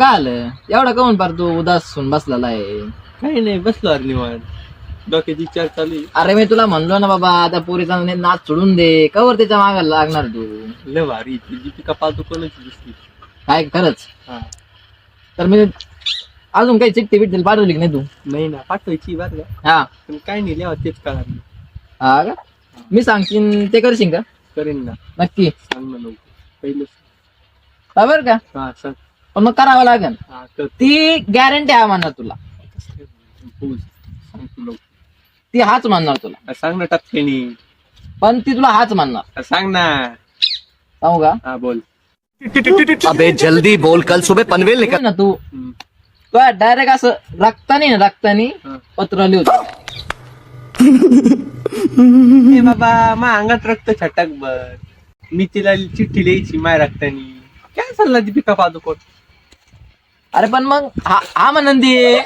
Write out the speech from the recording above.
काय आलं एवढा काऊन पार तू उदास होऊन बसलेला आहे? काही नाही, बसलो अरे निवांत, डोक्याची विचार चालू आहे. अरे मी तुला म्हणलो ना बाबा त्या पोरीचा नाच सोडून दे, कवर त्याच्या मागायला लागणार तू? लय भारी ती दीपिका पादुकोणची दिसली. काय खरंच? हा. तर मी अजून काही चिठ्ठी बिट्टी पाठवली की नाही तू? नाही ना, पाठवायची बरं का, हा पण काय नाही लिहावं तेच कळणार नाही. हा का? मी सांगशीन ते करशील का? करेन ना, नक्की सांग ना लवकर पहिलं. बरोबर का? हा सांग. पण मग करावं लागेल, हा कर. ती गॅरंटी आहे म्हणणार तुला, बोल, सांग तू लवकर. ती हाच म्हणणार तुला, सांग ना टपकेनी. पण ती तुला हाच म्हणणार. सांग ना. सांगू का? हा बोल. अबे जल्दी बोल, कल सुबह पनवेल निकल। ना तू डायरेक्ट असं रक्तानी हा. पत्र लिहतो. ए बाबा, मा अंगात रक्त छटक बर, मी तिला चिठ्ठी लिहायची माय रक्तानी. काय चालला दीपिका पादुकोण? अरे पण मग हा म्हणून दे